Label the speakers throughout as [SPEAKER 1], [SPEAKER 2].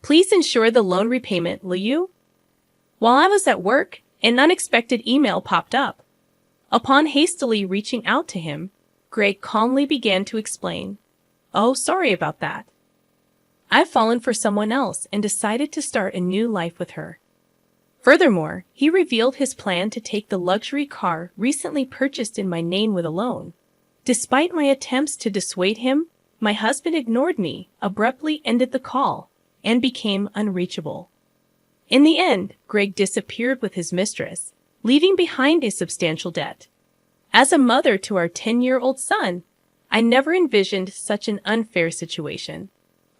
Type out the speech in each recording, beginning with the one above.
[SPEAKER 1] Please ensure the loan repayment, will you? While I was at work, an unexpected email popped up. Upon hastily reaching out to him, Greg calmly began to explain, "Oh, sorry about that. I've fallen for someone else and decided to start a new life with her." Furthermore, he revealed his plan to take the luxury car recently purchased in my name with a loan. Despite my attempts to dissuade him, my husband ignored me, abruptly ended the call, and became unreachable. In the end, Greg disappeared with his mistress, leaving behind a substantial debt. As a mother to our 10-year-old son, I never envisioned such an unfair situation.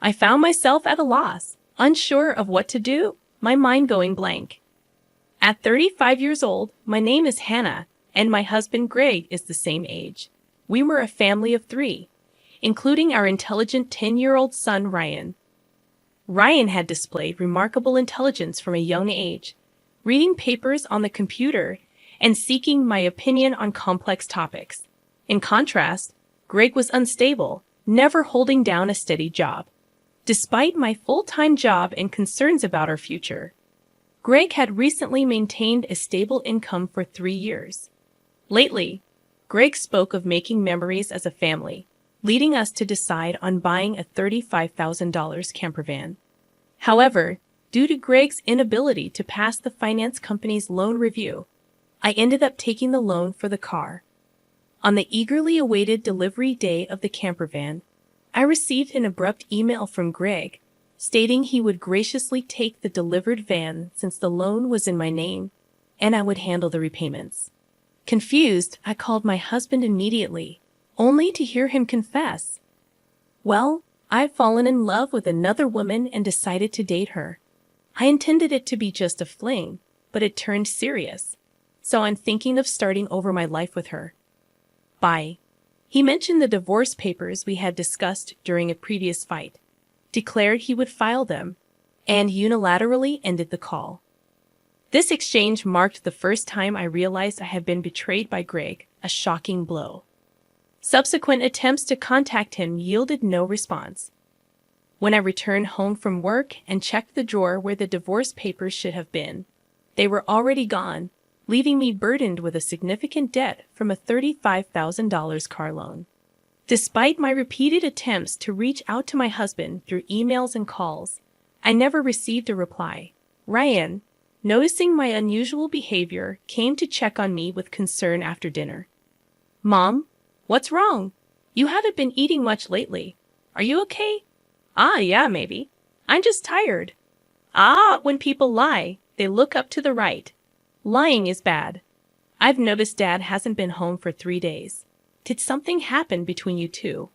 [SPEAKER 1] I found myself at a loss, unsure of what to do, my mind going blank. At 35 years old, my name is Hannah, and my husband Greg is the same age. We were a family of 3, including our intelligent 10-year-old son Ryan. Ryan had displayed remarkable intelligence from a young age, reading papers on the computer and seeking my opinion on complex topics. In contrast, Greg was unstable, never holding down a steady job. Despite my full-time job and concerns about our future, Greg had recently maintained a stable income for 3 years. Lately, Greg spoke of making memories as a family, leading us to decide on buying a $35,000 camper van. However, due to Greg's inability to pass the finance company's loan review, I ended up taking the loan for the car. On the eagerly awaited delivery day of the camper van, I received an abrupt email from Greg stating he would graciously take the delivered van since the loan was in my name, and I would handle the repayments. Confused, I called my husband immediately, only to hear him confess, "Well, I've fallen in love with another woman and decided to date her. I intended it to be just a fling, but it turned serious, so I'm thinking of starting over my life with her. Bye." He mentioned the divorce papers we had discussed during a previous fight, declared he would file them, and unilaterally ended the call. This exchange marked the first time I realized I had been betrayed by Greg, a shocking blow. Subsequent attempts to contact him yielded no response. When I returned home from work and checked the drawer where the divorce papers should have been, they were already gone, leaving me burdened with a significant debt from a $35,000 car loan. Despite my repeated attempts to reach out to my husband through emails and calls, I never received a reply. Ryan, noticing my unusual behavior, came to check on me with concern after dinner. "Mom, what's wrong? You haven't been eating much lately. Are you okay?" Yeah, maybe. I'm just tired." When people lie, they look up to the right. Lying is bad. I've noticed Dad hasn't been home for 3 days. Did something happen between you two?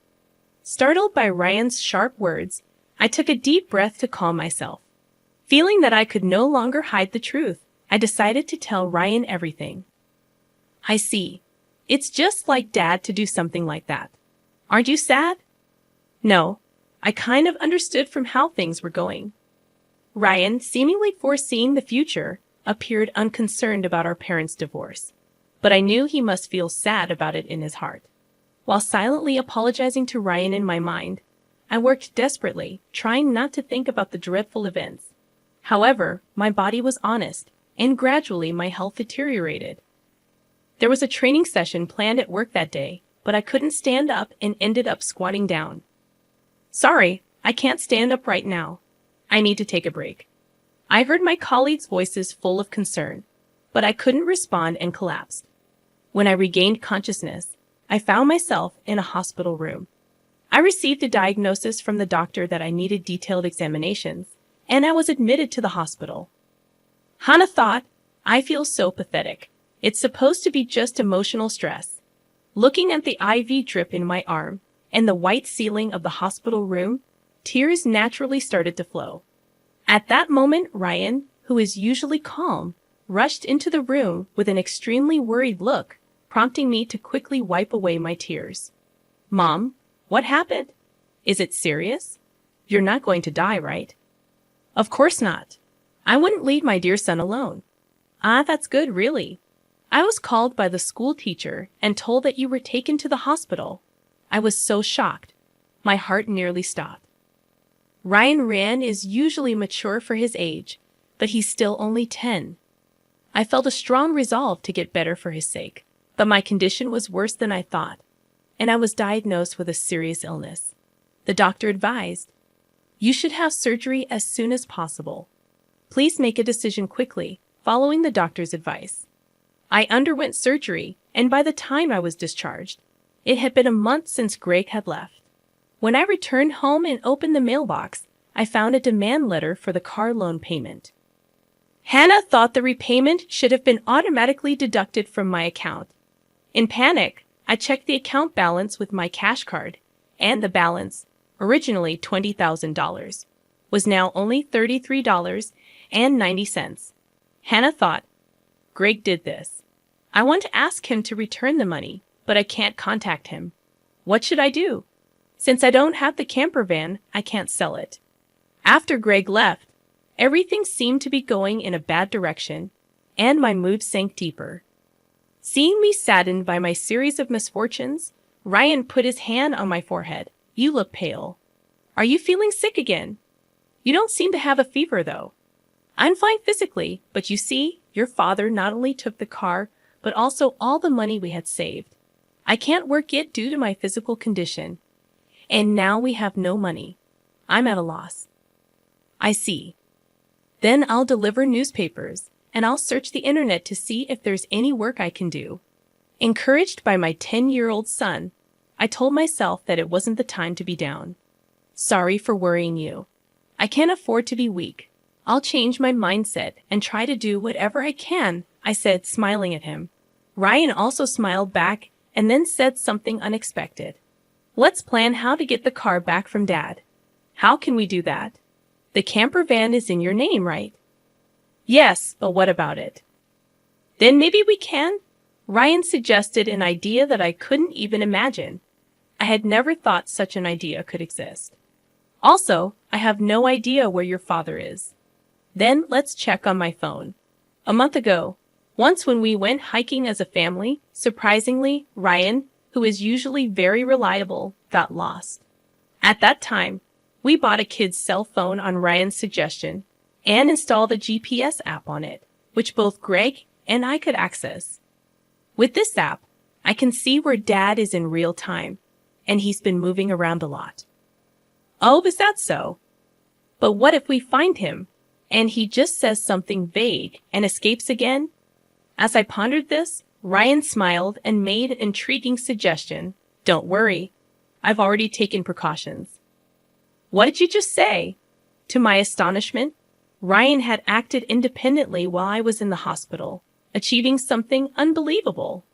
[SPEAKER 1] Startled by Ryan's sharp words, I took a deep breath to calm myself. Feeling that I could no longer hide the truth, I decided to tell Ryan everything. "I see. It's just like Dad to do something like that. Aren't you sad?" "No. I kind of understood from how things were going." Ryan, seemingly foreseeing the future, appeared unconcerned about our parents' divorce, but I knew he must feel sad about it in his heart. While silently apologizing to Ryan in my mind, I worked desperately, trying not to think about the dreadful events. However, my body was honest, and gradually my health deteriorated. There was a training session planned at work that day, but I couldn't stand up and ended up squatting down. "Sorry, I can't stand up right now. I need to take a break." I heard my colleagues' voices full of concern, but I couldn't respond and collapsed. When I regained consciousness, I found myself in a hospital room. I received a diagnosis from the doctor that I needed detailed examinations, and I was admitted to the hospital. Hannah thought, "I feel so pathetic. It's supposed to be just emotional stress." Looking at the IV drip in my arm and the white ceiling of the hospital room, tears naturally started to flow. At that moment, Ryan, who is usually calm, rushed into the room with an extremely worried look, prompting me to quickly wipe away my tears. "Mom, what happened? Is it serious? You're not going to die, right?" "Of course not. I wouldn't leave my dear son alone." That's good, really. I was called by the school teacher and told that you were taken to the hospital." I was so shocked. My heart nearly stopped. Ryan is usually mature for his age, but he's still only 10. I felt a strong resolve to get better for his sake, but my condition was worse than I thought, and I was diagnosed with a serious illness. The doctor advised, "You should have surgery as soon as possible. Please make a decision quickly, following the doctor's advice." I underwent surgery, and by the time I was discharged, it had been a month since Greg had left. When I returned home and opened the mailbox, I found a demand letter for the car loan payment. Hannah thought the repayment should have been automatically deducted from my account. In panic, I checked the account balance with my cash card, and the balance, originally $20,000, was now only $33.90. Hannah thought, Greg did this. I want to ask him to return the money, but I can't contact him. What should I do? Since I don't have the camper van, I can't sell it. After Greg left, everything seemed to be going in a bad direction, and my mood sank deeper. Seeing me saddened by my series of misfortunes, Ryan put his hand on my forehead. "You look pale. Are you feeling sick again? You don't seem to have a fever, though." "I'm fine physically, but you see, your father not only took the car, but also all the money we had saved. I can't work yet due to my physical condition. And now we have no money. I'm at a loss." "I see. Then I'll deliver newspapers, and I'll search the internet to see if there's any work I can do." Encouraged by my 10-year-old son, I told myself that it wasn't the time to be down. "Sorry for worrying you. I can't afford to be weak. I'll change my mindset and try to do whatever I can," I said, smiling at him. Ryan also smiled back and then said something unexpected. "Let's plan how to get the car back from Dad." "How can we do that? The camper van is in your name, right?" "Yes, but what about it?" "Then maybe we can?" Ryan suggested an idea that I couldn't even imagine. I had never thought such an idea could exist. "Also, I have no idea where your father is." "Then let's check on my phone." A month ago, once when we went hiking as a family, surprisingly, Ryan, who is usually very reliable, got lost. At that time, we bought a kid's cell phone on Ryan's suggestion and installed a GPS app on it, which both Greg and I could access. With this app, I can see where Dad is in real time, and he's been moving around a lot. "Oh, is that so? But what if we find him, and he just says something vague and escapes again?" As I pondered this, Ryan smiled and made an intriguing suggestion. "Don't worry, I've already taken precautions." "What did you just say?" To my astonishment, Ryan had acted independently while I was in the hospital, achieving something unbelievable.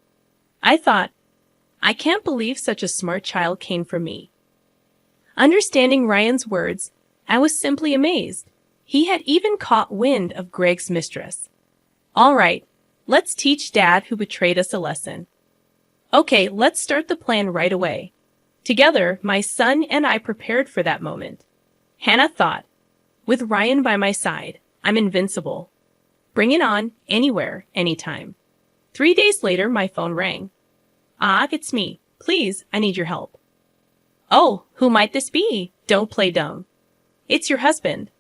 [SPEAKER 1] I thought, I can't believe such a smart child came from me. Understanding Ryan's words, I was simply amazed. He had even caught wind of Greg's mistress. "All right, let's teach Dad who betrayed us a lesson." "Okay, let's start the plan right away." Together, my son and I prepared for that moment. Hannah thought, with Ryan by my side, I'm invincible. Bring it on, anywhere, anytime. 3 days later, my phone rang. "Ah, it's me. Please, I need your help." "Oh, who might this be? Don't play dumb." "It's your husband.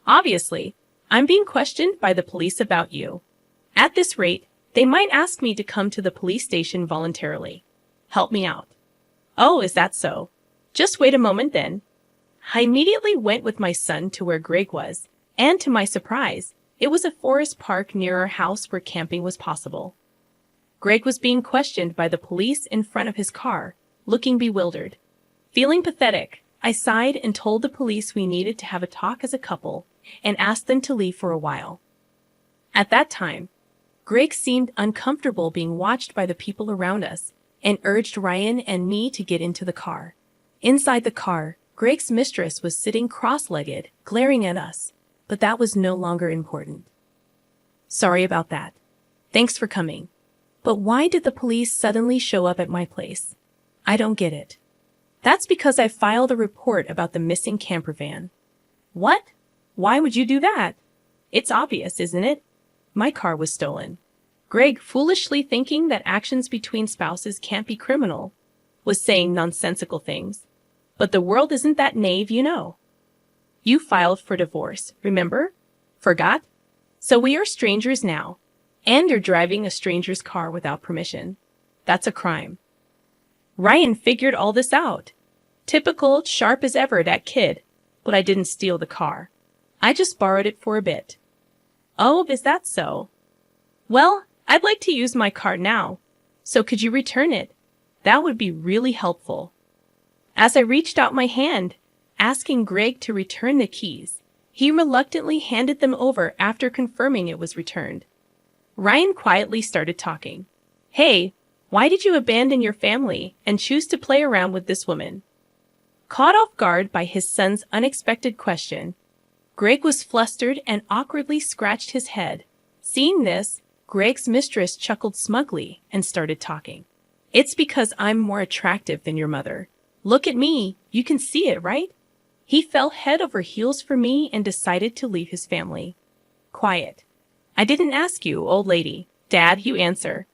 [SPEAKER 1] Obviously, I'm being questioned by the police about you. At this rate, they might ask me to come to the police station voluntarily. Help me out." "Oh, is that so? Just wait a moment then." I immediately went with my son to where Greg was, and to my surprise, it was a forest park near our house where camping was possible. Greg was being questioned by the police in front of his car, looking bewildered. Feeling pathetic, I sighed and told the police we needed to have a talk as a couple and asked them to leave for a while. At that time, Greg seemed uncomfortable being watched by the people around us and urged Ryan and me to get into the car. Inside the car, Greg's mistress was sitting cross-legged, glaring at us, but that was no longer important. "Sorry about that. Thanks for coming. But why did the police suddenly show up at my place? I don't get it." "That's because I filed a report about the missing camper van." "What? Why would you do that?" "It's obvious, isn't it? My car was stolen." Greg, foolishly thinking that actions between spouses can't be criminal, was saying nonsensical things. But the world isn't that naive, you know. You filed for divorce, remember? Forgot? So we are strangers now. And you're driving a stranger's car without permission. That's a crime. Ryan figured all this out. Typical, sharp as ever, that kid. But I didn't steal the car. I just borrowed it for a bit. Oh, is that so? Well, I'd like to use my car now. So could you return it? That would be really helpful. As I reached out my hand, asking Greg to return the keys, he reluctantly handed them over after confirming it was returned. Ryan quietly started talking. Hey, why did you abandon your family and choose to play around with this woman? Caught off guard by his son's unexpected question, Greg was flustered and awkwardly scratched his head. Seeing this, Greg's mistress chuckled smugly and started talking. It's because I'm more attractive than your mother. Look at me, you can see it, right? He fell head over heels for me and decided to leave his family. Quiet. I didn't ask you, old lady. Dad, you answer.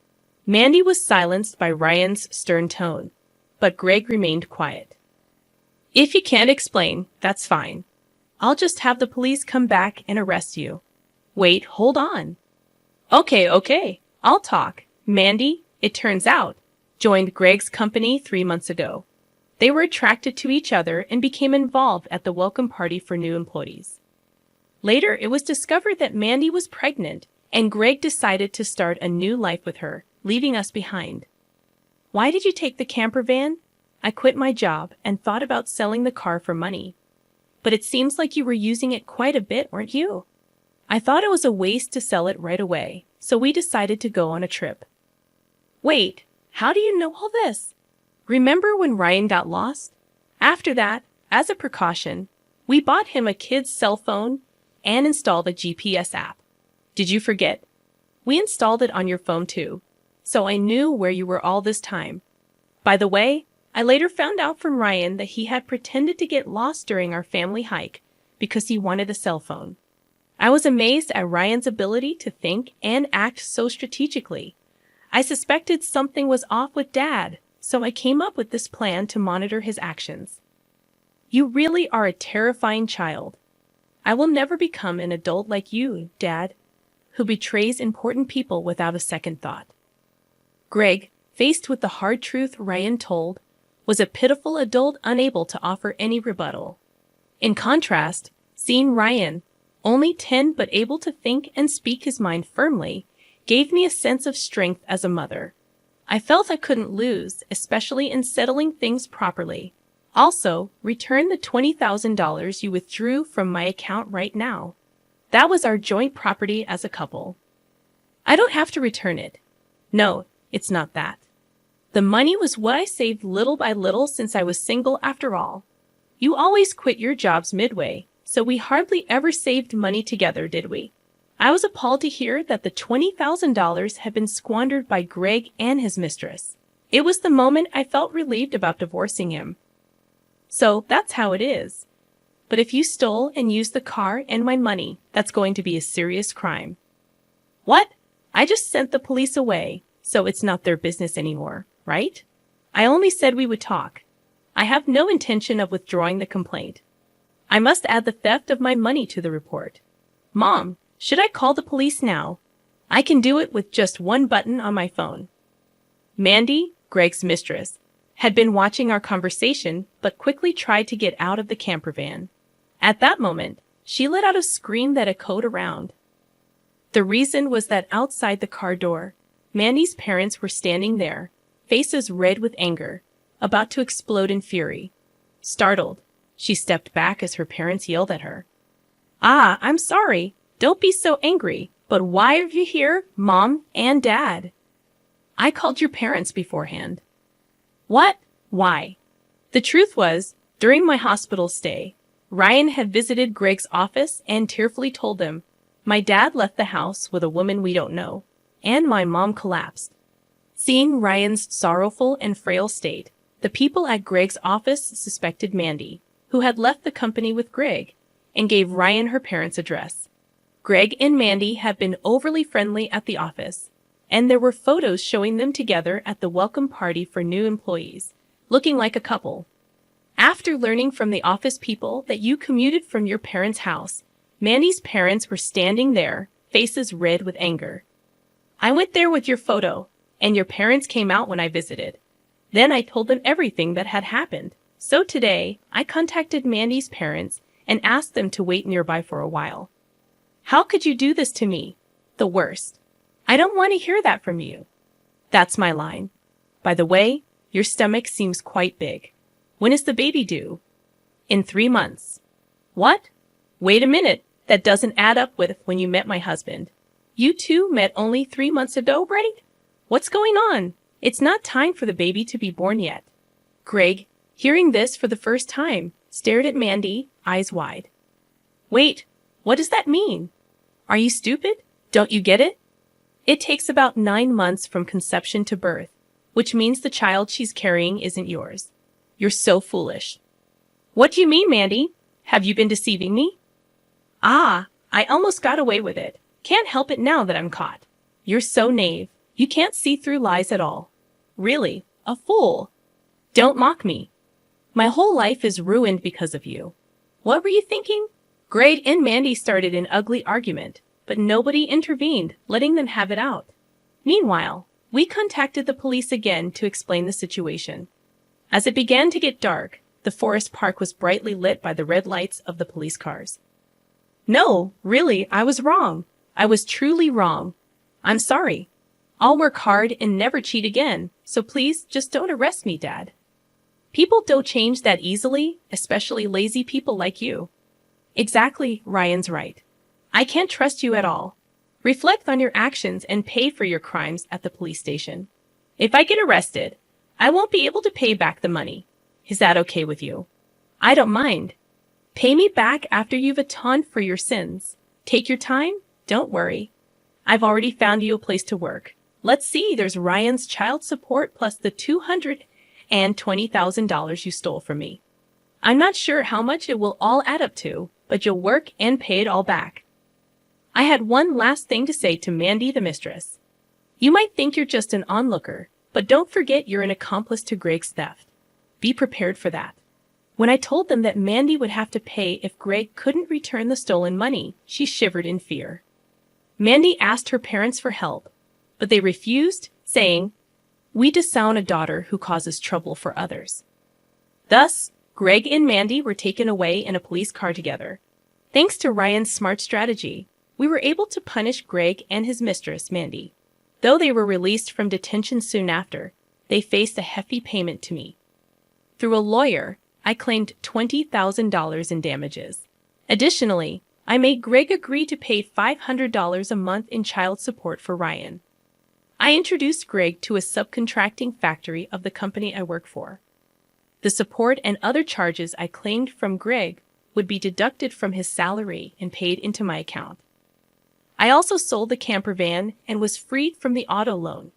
[SPEAKER 1] Mandy was silenced by Ryan's stern tone, but Greg remained quiet. If you can't explain, that's fine. I'll just have the police come back and arrest you. Wait, hold on. Okay, I'll talk. Mandy, it turns out, joined Greg's company 3 months ago. They were attracted to each other and became involved at the welcome party for new employees. Later, it was discovered that Mandy was pregnant, and Greg decided to start a new life with her, leaving us behind. Why did you take the camper van? I quit my job and thought about selling the car for money. But it seems like you were using it quite a bit, weren't you? I thought it was a waste to sell it right away, so we decided to go on a trip. Wait, how do you know all this? Remember when Ryan got lost? After that, as a precaution, we bought him a kid's cell phone and installed a GPS app. Did you forget? We installed it on your phone too, so I knew where you were all this time. By the way, I later found out from Ryan that he had pretended to get lost during our family hike because he wanted a cell phone. I was amazed at Ryan's ability to think and act so strategically. I suspected something was off with Dad, so I came up with this plan to monitor his actions. You really are a terrifying child. I will never become an adult like you, Dad, who betrays important people without a second thought. Greg, faced with the hard truth Ryan told, was a pitiful adult unable to offer any rebuttal. In contrast, seeing Ryan, only 10 but able to think and speak his mind firmly, gave me a sense of strength as a mother. I felt I couldn't lose, especially in settling things properly. Also, return the $20,000 you withdrew from my account right now. That was our joint property as a couple. I don't have to return it. No, it's not that. The money was what I saved little by little since I was single after all. You always quit your jobs midway, so we hardly ever saved money together, did we? I was appalled to hear that the $20,000 had been squandered by Greg and his mistress. It was the moment I felt relieved about divorcing him. So that's how it is. But if you stole and used the car and my money, that's going to be a serious crime. What? I just sent the police away, so it's not their business anymore, right? I only said we would talk. I have no intention of withdrawing the complaint. I must add the theft of my money to the report. Mom, should I call the police now? I can do it with just one button on my phone. Mandy, Greg's mistress, had been watching our conversation but quickly tried to get out of the camper van. At that moment, she let out a scream that echoed around. The reason was that outside the car door, Mandy's parents were standing there, faces red with anger, about to explode in fury. Startled, she stepped back as her parents yelled at her. Ah, I'm sorry. Don't be so angry. But why are you here, Mom and Dad? I called your parents beforehand. What? Why? The truth was, during my hospital stay, Ryan had visited Greg's office and tearfully told them, my dad left the house with a woman we don't know, and my mom collapsed. Seeing Ryan's sorrowful and frail state, the people at Greg's office suspected Mandy, who had left the company with Greg, and gave Ryan her parents' address. Greg and Mandy had been overly friendly at the office, and there were photos showing them together at the welcome party for new employees, looking like a couple. After learning from the office people that you commuted from your parents' house, Mandy's parents were standing there, faces red with anger. I went there with your photo, and your parents came out when I visited. Then I told them everything that had happened. So today, I contacted Mandy's parents and asked them to wait nearby for a while. How could you do this to me? The worst. I don't want to hear that from you. That's my line. By the way, your stomach seems quite big. When is the baby due? In 3 months. What? Wait a minute. That doesn't add up with when you met my husband. You two met only 3 months ago, right? What's going on? It's not time for the baby to be born yet. Greg, hearing this for the first time, stared at Mandy, eyes wide. Wait, what does that mean? Are you stupid? Don't you get it? It takes about 9 months from conception to birth, which means the child she's carrying isn't yours. You're so foolish. What do you mean, Mandy? Have you been deceiving me? Ah, I almost got away with it. Can't help it now that I'm caught. You're so naive. You can't see through lies at all. Really, a fool. Don't mock me. My whole life is ruined because of you. What were you thinking? Greg and Mandy started an ugly argument, but nobody intervened, letting them have it out. Meanwhile, we contacted the police again to explain the situation. As it began to get dark, the forest park was brightly lit by the red lights of the police cars. No, really, I was wrong. I was truly wrong. I'm sorry. I'll work hard and never cheat again, so please just don't arrest me, Dad. People don't change that easily, especially lazy people like you. Exactly, Ryan's right. I can't trust you at all. Reflect on your actions and pay for your crimes at the police station. If I get arrested, I won't be able to pay back the money. Is that okay with you? I don't mind. Pay me back after you've atoned for your sins. Take your time, don't worry. I've already found you a place to work. Let's see, there's Ryan's child support plus the $220,000 you stole from me. I'm not sure how much it will all add up to, but you'll work and pay it all back. I had one last thing to say to Mandy the mistress. You might think you're just an onlooker, but don't forget you're an accomplice to Greg's theft. Be prepared for that. When I told them that Mandy would have to pay if Greg couldn't return the stolen money, she shivered in fear. Mandy asked her parents for help, but they refused, saying, "We disown a daughter who causes trouble for others." Thus, Greg and Mandy were taken away in a police car together. Thanks to Ryan's smart strategy, we were able to punish Greg and his mistress, Mandy. Though they were released from detention soon after, they faced a hefty payment to me. Through a lawyer, I claimed $20,000 in damages. Additionally, I made Greg agree to pay $500 a month in child support for Ryan. I introduced Greg to a subcontracting factory of the company I work for. The support and other charges I claimed from Greg would be deducted from his salary and paid into my account. I also sold the camper van and was freed from the auto loan.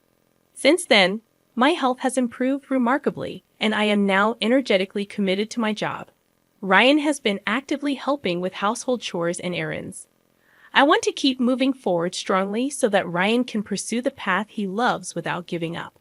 [SPEAKER 1] Since then, my health has improved remarkably, and I am now energetically committed to my job. Ryan has been actively helping with household chores and errands. I want to keep moving forward strongly so that Ryan can pursue the path he loves without giving up.